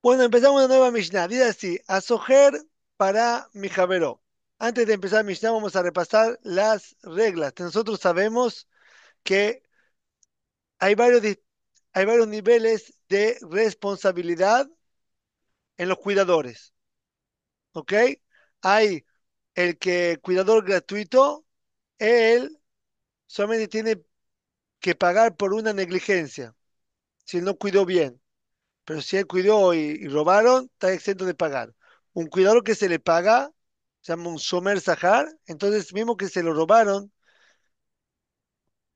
Bueno, empezamos una nueva Mishnah. Dice así, Asojer para mi Javeró. Antes de empezar Mishnah vamos a repasar las reglas. Nosotros sabemos que hay hay varios niveles de responsabilidad en los cuidadores, ¿ok? Hay el cuidador gratuito, él solamente tiene que pagar por una negligencia, si él no cuidó bien. Pero si él cuidó y robaron, está exento de pagar. Un cuidador que se le paga, se llama un Shomer Sahar, entonces mismo que se lo robaron,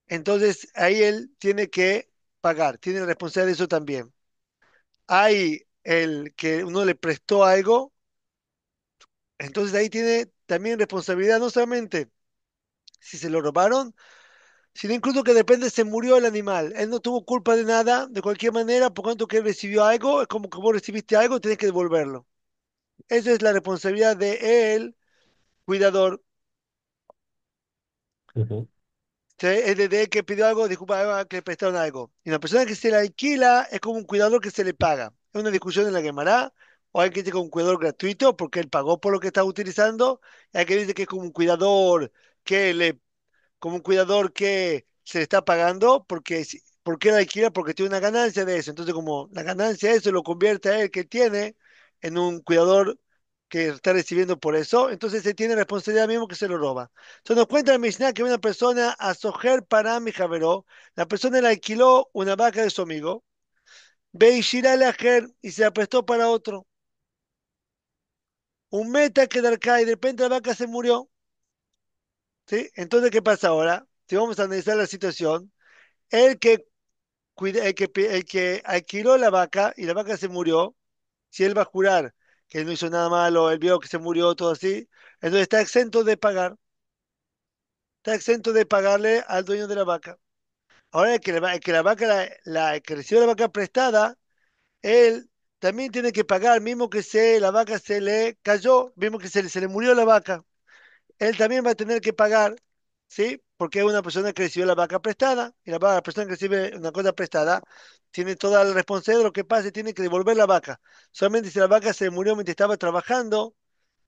entonces ahí él tiene que pagar, tiene la responsabilidad de eso también. Hay el que uno le prestó algo, entonces ahí tiene también responsabilidad, no solamente si se lo robaron, sino incluso que depende, se murió el animal. Él no tuvo culpa de nada, de cualquier manera, por cuanto que él recibió algo, es como que vos recibiste algo, tienes que devolverlo. Esa es la responsabilidad de él cuidador. Ujú. ¿Sí? Es de él que pidió algo, disculpa, que le prestaron algo. Y la persona que se le alquila es como un cuidador que se le paga. Es una discusión en la Gemara, o hay que decir que es un cuidador gratuito porque él pagó por lo que está utilizando, y hay que decir que es como un cuidador que le como un cuidador que se le está pagando porque, porque él alquila porque tiene una ganancia de eso. Entonces, como la ganancia de eso lo convierte a él que tiene en un cuidador que está recibiendo por eso, entonces se tiene responsabilidad mismo que se lo roba. Entonces nos cuenta el Mishnah que una persona a Sojer para mi Javeró, la persona le alquiló una vaca de su amigo, ve y Shira y se la prestó para otro. Un meta que acá y de repente la vaca se murió. ¿Sí? Entonces, ¿qué pasa ahora? Si vamos a analizar la situación, el que el que alquiló la vaca y la vaca se murió, si él va a jurar que él no hizo nada malo, él vio que se murió, todo así, entonces está exento de pagar, está exento de pagarle al dueño de la vaca. Ahora el que la vaca, el que recibe la vaca prestada, él también tiene que pagar, mismo que la vaca se le cayó, mismo que se le murió la vaca. Él también va a tener que pagar, ¿sí? Porque es una persona que recibió la vaca prestada, y la persona que recibe una cosa prestada tiene toda la responsabilidad de lo que pase, tiene que devolver la vaca. Solamente si la vaca se murió mientras estaba trabajando,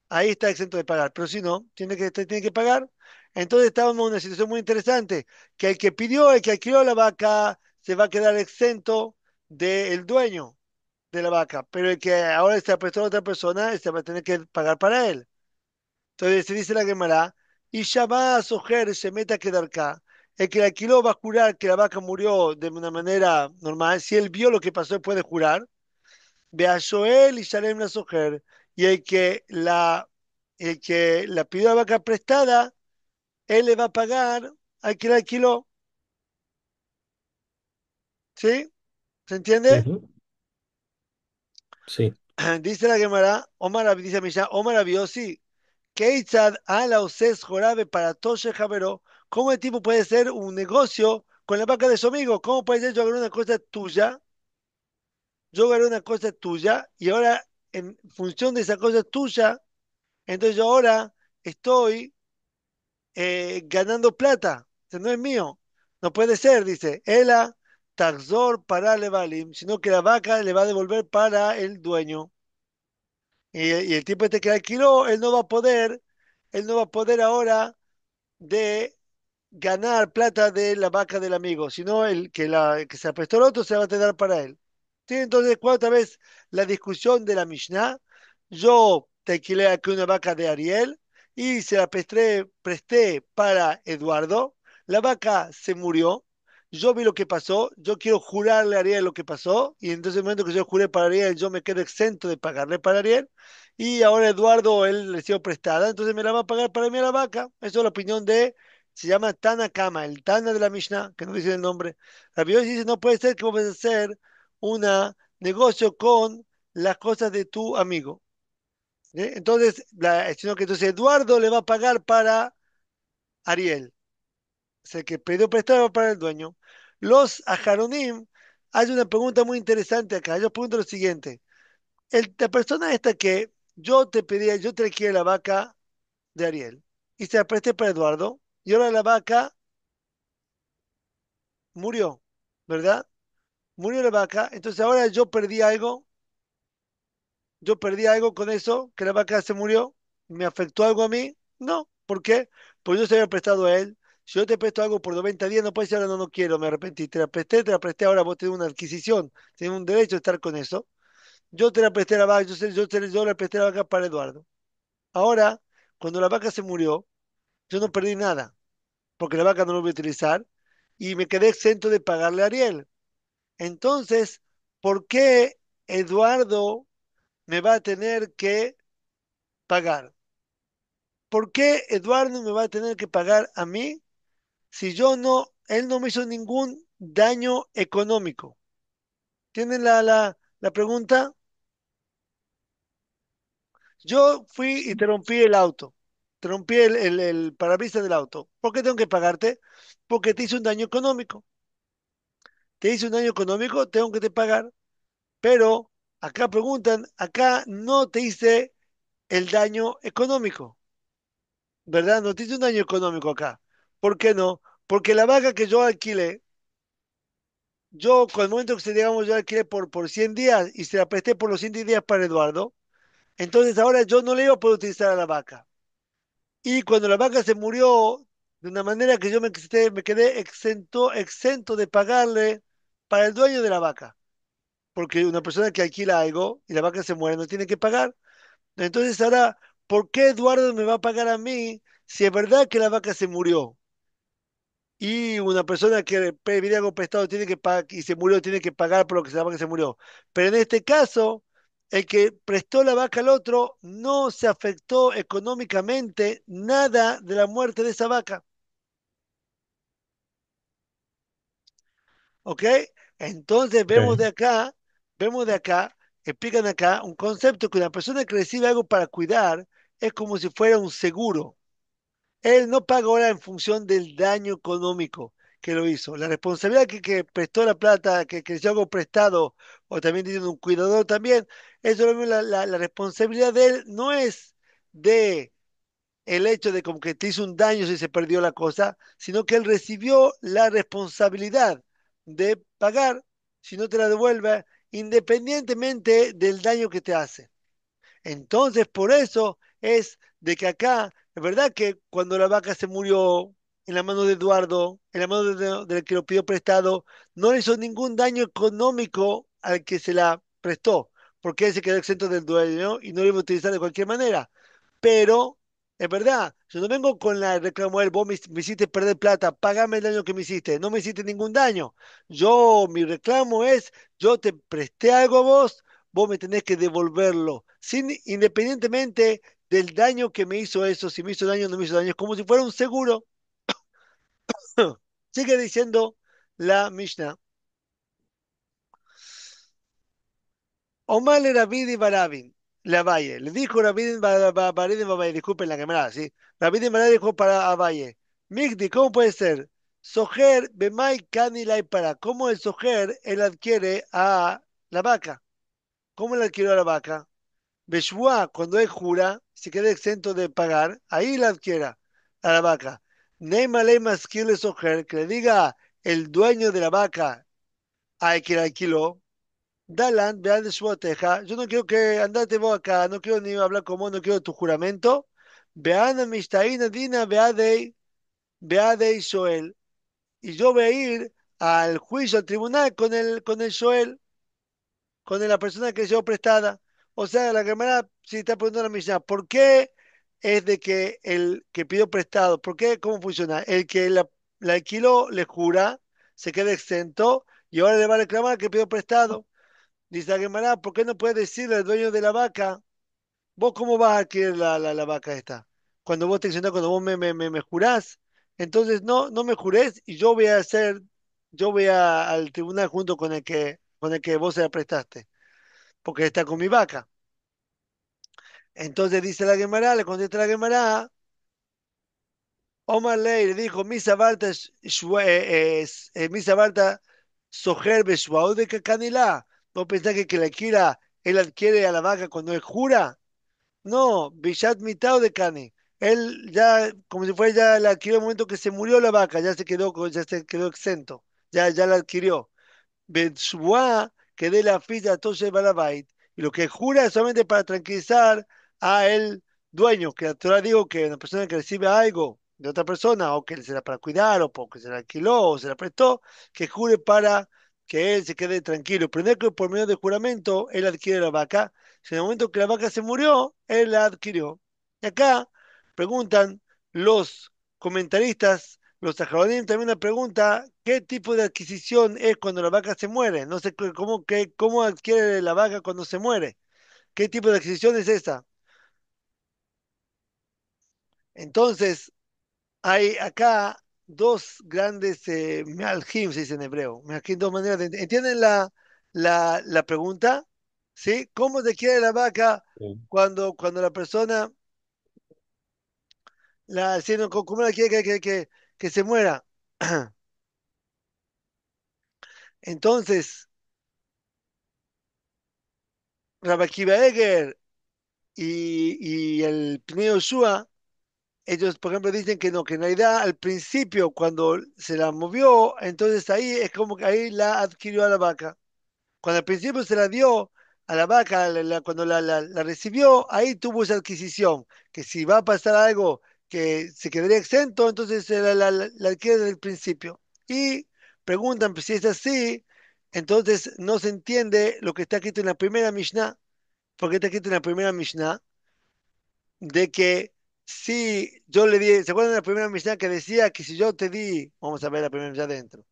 ahí está exento de pagar, pero si no, tiene que pagar. Entonces estábamos en una situación muy interesante, que el que pidió, el que alquiló la vaca, se va a quedar exento del dueño de la vaca, pero el que ahora se ha prestado a otra persona, se va a tener que pagar para él. Entonces se dice la Gemara, y ya va a Sojer, se mete a quedar acá. El que la alquiló va a jurar que la vaca murió de una manera normal. Si él vio lo que pasó, él puede jurar. Ve a Joel y Shalem la Sojer. Y el que la pidió la vaca prestada, él le va a pagar al que la alquiló. ¿Sí? ¿Se entiende? Ujú. Sí. Dice la Gemara, dice Misha, Omar Abiosi, Keitzad ala oses jorabe para Toshe Javero. ¿Cómo el tipo puede ser un negocio con la vaca de su amigo? ¿Cómo puede ser yo agarré una cosa tuya? Yo agarré una cosa tuya y ahora en función de esa cosa tuya, entonces yo ahora estoy ganando plata. O sea, no es mío. No puede ser, dice. Ela taxor para levalim, sino que la vaca le va a devolver para el dueño. Y el tipo este que alquiló, él no va a poder ahora de ganar plata de la vaca del amigo, sino el que se apostó al otro se va a tener para él. ¿Sí? Entonces, otra vez la discusión de la Mishnah, yo te alquilé aquí una vaca de Ariel y se la presté para Eduardo, la vaca se murió, yo vi lo que pasó, yo quiero jurarle a Ariel lo que pasó, y entonces en el momento que yo juré para Ariel, yo me quedo exento de pagarle para Ariel, y ahora Eduardo, él le sido prestada, entonces me la va a pagar para mí a la vaca. Eso es la opinión de se llama Tana Kama, el Tana de la Mishnah, que no dice el nombre. Rabbi Yossi dice, no puede ser que vos vas a hacer un negocio con las cosas de tu amigo. ¿Sí? Entonces, sino que entonces Eduardo le va a pagar para Ariel. O sea, que pidió prestado para el dueño. Los Ajaronim, hay una pregunta muy interesante acá. Ellos preguntan lo siguiente. La persona esta que yo te pedía, yo te quiero la vaca de Ariel y se la presté para Eduardo y ahora la vaca murió, ¿verdad? Murió la vaca, entonces ahora yo perdí algo, ¿Yo perdí algo con eso? ¿Que la vaca se murió? ¿Me afectó algo a mí? No. ¿Por qué? Pues yo se había prestado a él. Si yo te presto algo por 90 días, no puedes decir ahora no, no quiero, me arrepentí. Te la presté, ahora vos tenés una adquisición, tenés un derecho a estar con eso. Yo te la presté a la vaca, yo le presté la vaca para Eduardo. Ahora, cuando la vaca se murió, yo no perdí nada, porque la vaca no lo voy a utilizar y me quedé exento de pagarle a Ariel. Entonces, ¿por qué Eduardo me va a tener que pagar? ¿Por qué Eduardo me va a tener que pagar a mí si yo no, él no me hizo ningún daño económico? ¿Tienen la pregunta? Yo fui y te rompí el auto, te rompí el parabrisas del auto. ¿Por qué tengo que pagarte? Porque te hice un daño económico. Te hice un daño económico, tengo que te pagar. Pero acá preguntan, acá no te hice el daño económico, ¿verdad? No te hice un daño económico acá. ¿Por qué no? Porque la vaca que yo alquilé, yo con el momento que se digamos yo alquilé por 100 días y se la presté por los 100 días para Eduardo, entonces ahora yo no le iba a poder utilizar a la vaca. Y cuando la vaca se murió, de una manera que yo me quedé exento de pagarle para el dueño de la vaca. Porque una persona que alquila algo y la vaca se muere no tiene que pagar. Entonces ahora, ¿por qué Eduardo me va a pagar a mí si es verdad que la vaca se murió? Y una persona que pide algo prestado tiene que pagar y se murió tiene que pagar por lo que la vaca se murió. Pero en este caso, el que prestó la vaca al otro no se afectó económicamente nada de la muerte de esa vaca. ¿Ok? Entonces Ok. vemos de acá, explican acá un concepto que una persona que recibe algo para cuidar es como si fuera un seguro. Él no paga ahora en función del daño económico que lo hizo. La responsabilidad que prestó la plata, que hizo algo prestado, o también diciendo un cuidador también, eso lo mismo, la responsabilidad de él no es de el hecho de como que te hizo un daño si se perdió la cosa, sino que él recibió la responsabilidad de pagar si no te la devuelve, independientemente del daño que te hace. Entonces, por eso es de que acá, es verdad que cuando la vaca se murió en la mano de Eduardo, en la mano del que lo pidió prestado, no le hizo ningún daño económico al que se la prestó, porque él se quedó exento del dueño y no lo iba a utilizar de cualquier manera. Pero, es verdad, yo no vengo con la reclamo de él, vos me hiciste perder plata, pagame el daño que me hiciste, no me hiciste ningún daño. Mi reclamo es, yo te presté algo a vos, vos me tenés que devolverlo, independientemente del daño que me hizo eso, si me hizo daño o no me hizo daño, es como si fuera un seguro. Sigue diciendo la Mishnah. Omar le Rabidi Barabin, la Valle. Le dijo Rabidi Barabin Babaye, disculpen la quebrada, ¿sí? Rabidi Barabin dijo para Abaye. Migdi, ¿cómo puede ser? Sojer, Bemai, Kani, para. ¿Cómo el Sojer él adquiere a la vaca? ¿Cómo le adquirió a la vaca? Beshua, cuando él jura, se queda exento de pagar, ahí la adquiera a la vaca. Neima Leima Skile Sojer, que le diga el dueño de la vaca al que la alquiló, Dalan, vean de su teja, yo no quiero que andate vos acá, no quiero ni hablar con vos, no quiero tu juramento. Vean a Mishtaina Dina, Beadei Joel. Y yo voy a ir al juicio, al tribunal con el Joel, con la persona que llevó prestada. O sea, la cámara, si está preguntando a la Mishnah, ¿por qué es de que el que pidió prestado, por qué, cómo funciona? El que la alquiló le jura, se queda exento y ahora le va a reclamar que pidió prestado. Dice la Gemara, ¿por qué no puede decirle al dueño de la vaca, vos cómo vas a adquirir la vaca esta? Cuando vos te exentás, cuando vos me jurás, entonces no me jurés y yo voy a hacer, al tribunal junto con el que vos se la prestaste porque está con mi vaca. Entonces dice la Gemara, le contesta la Gemara, Omar Ley le dijo, Misa Barta, Misa Barta, Sojer Beshuao de Cacanilá. ¿No pensás que la alquila, él adquiere a la vaca cuando él jura? No, Bishat Mitao de Cani. Él ya, como si fuera ya la adquirió en el momento que se murió la vaca, ya se quedó exento, ya la adquirió. Betshuá, que de la filla Toshe Balabait. Y lo que jura es solamente para tranquilizar a el dueño, que la Torah digo que una persona que recibe algo de otra persona, o que se la para cuidar, o porque se la alquiló, o se la prestó, que jure para que él se quede tranquilo. Pero no es que por medio de juramento él adquiere la vaca, sino en el momento que la vaca se murió, él la adquirió. Y acá preguntan los comentaristas, los saharauim, también una pregunta, ¿qué tipo de adquisición es cuando la vaca se muere? No sé cómo adquiere la vaca cuando se muere. ¿Qué tipo de adquisición es esa? Entonces, hay acá dos grandes mealhim, se dice en hebreo. Mealhim, dos maneras de... ¿Entienden la pregunta? ¿Sí? ¿Cómo se quiere la vaca Sí. cuando la persona sí, no, cómo la quiere que se muera? Entonces, Rabbi Akiva Eger y el Pnei Yoshua, ellos, por ejemplo, dicen que no, que en realidad al principio, cuando se la movió, entonces ahí es como que ahí la adquirió a la vaca. Cuando al principio se la dio a la vaca, cuando la recibió, ahí tuvo esa adquisición, que si va a pasar algo que se quedaría exento, entonces se la adquiere desde el principio. Y preguntan pues, si es así, entonces no se entiende lo que está escrito en la primera Mishnah, porque está escrito en la primera Mishnah, de que si yo le di, ¿se acuerdan de la primera Mishnah que decía que si yo te di, vamos a ver la primera Mishnah adentro,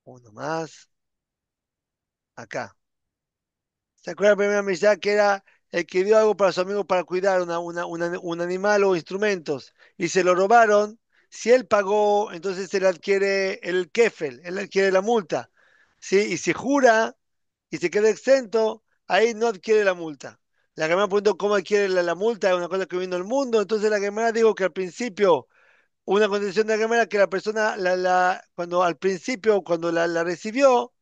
uno más, acá. ¿Se acuerdan la primera Mishnah que era el que dio algo para su amigo para cuidar un animal o instrumentos y se lo robaron? Si él pagó, entonces él adquiere el kefel, él adquiere la multa. ¿Sí? Y si jura y se queda exento, ahí no adquiere la multa. La Gemara preguntó cómo adquiere la multa, es una cosa que vino al mundo. Entonces la Gemara dijo que al principio, una condición de la Gemara que la persona, cuando al principio, cuando la recibió,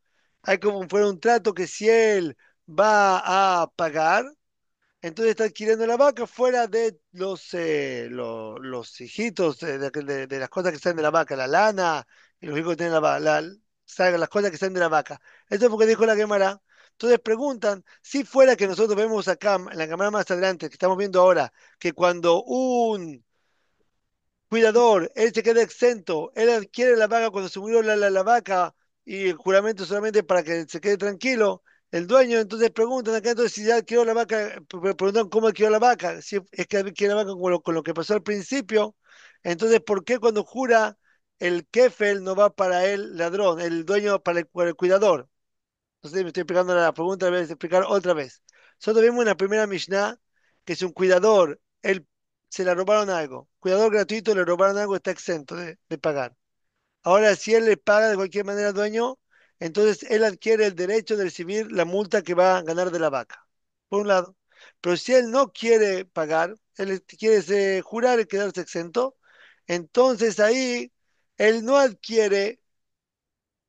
hay como fuera un trato que si él va a pagar, entonces está adquiriendo la vaca fuera de los hijitos de las cosas que salen de la vaca, la lana y los hijos que tienen las cosas que salen de la vaca. Eso es porque dijo la Gemara. Entonces preguntan, si fuera que nosotros vemos acá en la cámara más adelante, que estamos viendo ahora, que cuando un cuidador, él se queda exento, él adquiere la vaca cuando se murió la vaca y el juramento solamente para que se quede tranquilo. El dueño, entonces preguntan acá, entonces si ya adquirió la vaca, preguntan cómo adquirió la vaca, si es que adquirió la vaca con lo que pasó al principio, entonces ¿por qué cuando jura el kefel no va para el ladrón, el dueño para el cuidador? Entonces me estoy explicando la pregunta, voy a explicar otra vez. Nosotros vimos en la primera Mishnah que es un cuidador, él se le robaron algo. Cuidador gratuito, le robaron algo, está exento de pagar. Ahora, si él le paga de cualquier manera al dueño, entonces él adquiere el derecho de recibir la multa que va a ganar de la vaca, por un lado. Pero si él no quiere pagar, él quiere jurar y quedarse exento, entonces ahí él no adquiere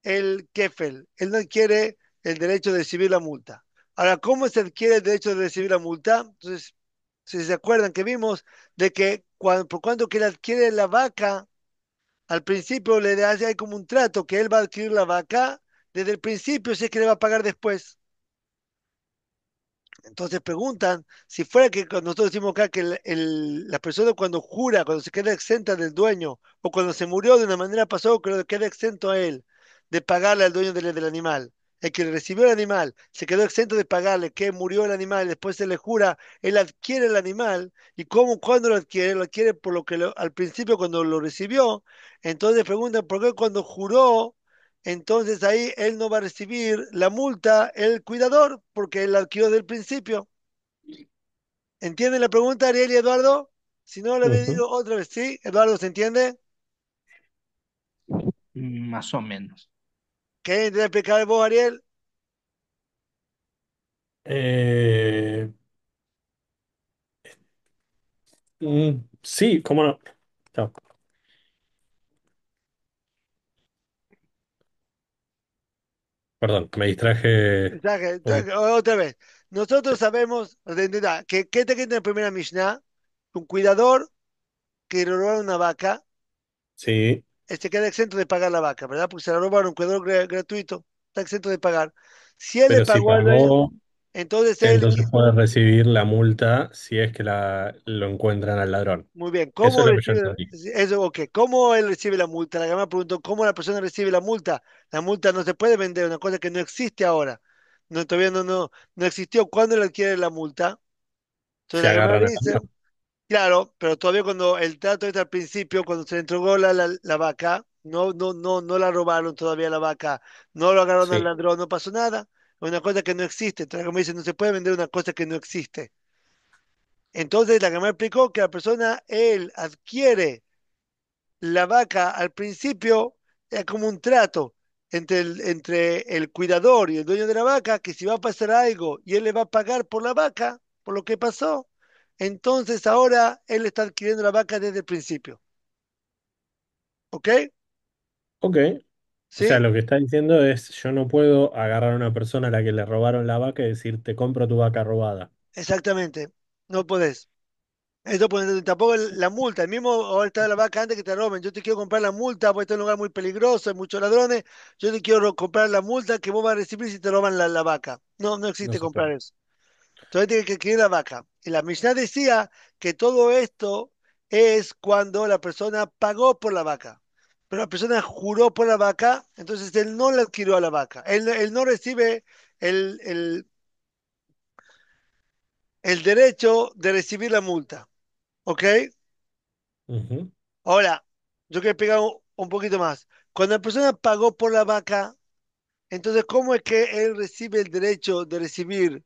el kefel, él no adquiere el derecho de recibir la multa. Ahora, ¿cómo se adquiere el derecho de recibir la multa? Entonces, si se acuerdan que vimos de que por cuanto que él adquiere la vaca, al principio hay como un trato que él va a adquirir la vaca desde el principio, si es que le va a pagar después. Entonces preguntan, si fuera que cuando nosotros decimos acá que la persona cuando jura, cuando se queda exenta del dueño, o cuando se murió de una manera pasó que queda exento a él de pagarle al dueño del animal. El que recibió el animal se quedó exento de pagarle, que murió el animal, y después se le jura, él adquiere el animal, y cómo, cuándo lo adquiere por lo que al principio cuando lo recibió. Entonces preguntan, ¿por qué cuando juró? Entonces ahí él no va a recibir la multa, el cuidador, porque él la adquirió desde el principio. ¿Entienden la pregunta, Ariel y Eduardo? Si no, le Ujú. digo otra vez, ¿sí? Eduardo, ¿se entiende? Más o menos. ¿Qué intentar explicar vos, Ariel? Eh, sí, cómo no. Chao. Perdón, me distraje un... Otra vez. Nosotros sabemos, ¿qué te queda en la primera Mishnah? Un cuidador que le robaron una vaca, Sí, este queda exento de pagar la vaca, ¿verdad? Porque se la robaron, un cuidador gratuito, está exento de pagar. Si él le pero si pagó al dueño, pagó, entonces él, entonces puede recibir la multa si es que lo encuentran al ladrón. muy bien, Eso ¿cómo es lo que yo recibe? entendí. Eso, ok, ¿cómo él recibe la multa? La gama preguntó, ¿cómo la persona recibe la multa? La multa no se puede vender, una cosa que no existe ahora. No, todavía no existió. ¿Cuándo le adquiere la multa? Entonces Se la gama agarran al dice, ladrón. claro, pero todavía cuando el trato está al principio, cuando se le entregó la vaca, no la robaron todavía la vaca, no lo agarraron al Sí, ladrón, no pasó nada. Es una cosa que no existe. Entonces, como dice, no se puede vender una cosa que no existe. Entonces, la que me explicó que la persona, él adquiere la vaca al principio, es como un trato entre el cuidador y el dueño de la vaca, que si va a pasar algo y él le va a pagar por la vaca, por lo que pasó, entonces ahora él está adquiriendo la vaca desde el principio. ¿Ok? ok. O sea, ¿Sí? lo que está diciendo es, yo no puedo agarrar a una persona a la que le robaron la vaca y decir, te compro tu vaca robada. Exactamente. No podés. Eso pues, tampoco la multa. El mismo ahora está la vaca antes que te roben. Yo te quiero comprar la multa, porque este es un lugar muy peligroso, hay muchos ladrones. Yo te quiero comprar la multa que vos vas a recibir si te roban la vaca. No No existe se comprar puede. eso. Entonces tiene que adquirir la vaca. Y la Mishnah decía que todo esto es cuando la persona pagó por la vaca. Pero la persona juró por la vaca, entonces él no le adquirió a la vaca. Él no recibe el, el, el derecho de recibir la multa. ¿Ok? Ujú. Ahora, yo quiero pegar un poquito más. Cuando la persona pagó por la vaca, entonces, ¿cómo es que él recibe el derecho de recibir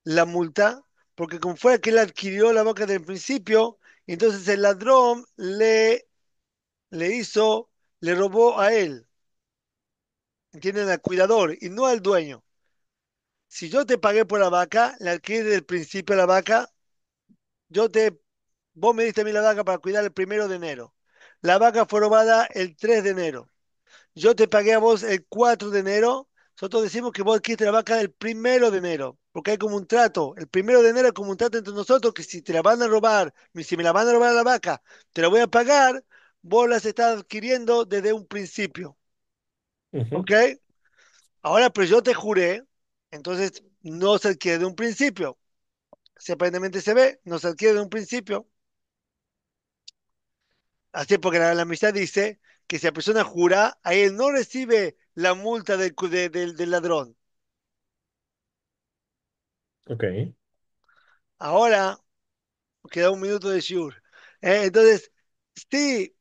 la multa? Porque como fue que él adquirió la vaca desde el principio, entonces el ladrón le hizo, le robó a él, ¿entienden? Al cuidador y no al dueño. Si yo te pagué por la vaca, la adquirí desde el principio la vaca, yo te, vos me diste a mí la vaca para cuidar el 1 de enero. La vaca fue robada el 3 de enero. Yo te pagué a vos el 4 de enero. Nosotros decimos que vos adquiriste la vaca el 1 de enero, porque hay como un trato. El 1 de enero es como un trato entre nosotros que si te la van a robar, si me la van a robar a la vaca, te la voy a pagar, vos las estás adquiriendo desde un principio. Ujú. ¿Ok? Ahora, pues yo te juré, entonces no se adquiere de un principio. Si aparentemente se ve, no se adquiere de un principio. Así porque la amistad dice que si la persona jura, ahí él no recibe la multa del ladrón. Ok. Ahora queda un minuto de Shur. Entonces, sí,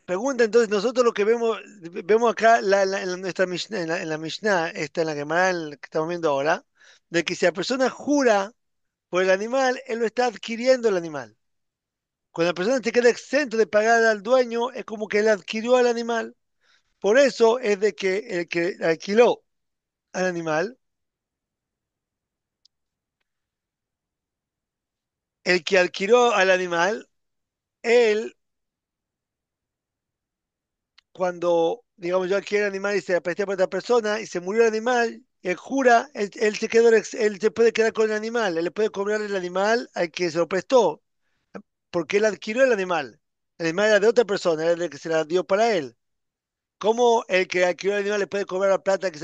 pregunta entonces, nosotros lo que vemos acá en nuestra Mishnah, en la Mishnah, esta en la Gemara que estamos viendo ahora, de que si la persona jura por el animal, él lo está adquiriendo el animal. Cuando la persona se queda exento de pagar al dueño, es como que él adquirió al animal. Por eso es de que el que alquiló al animal, el que adquirió al animal, él cuando, digamos, yo adquiero el animal y se la presté por otra persona y se murió el animal, él jura, él él se puede quedar con el animal, él le puede cobrar el animal al que se lo prestó, porque él adquirió el animal. El animal era de otra persona, era el que se la dio para él. ¿Cómo el que adquirió el animal le puede cobrar la plata que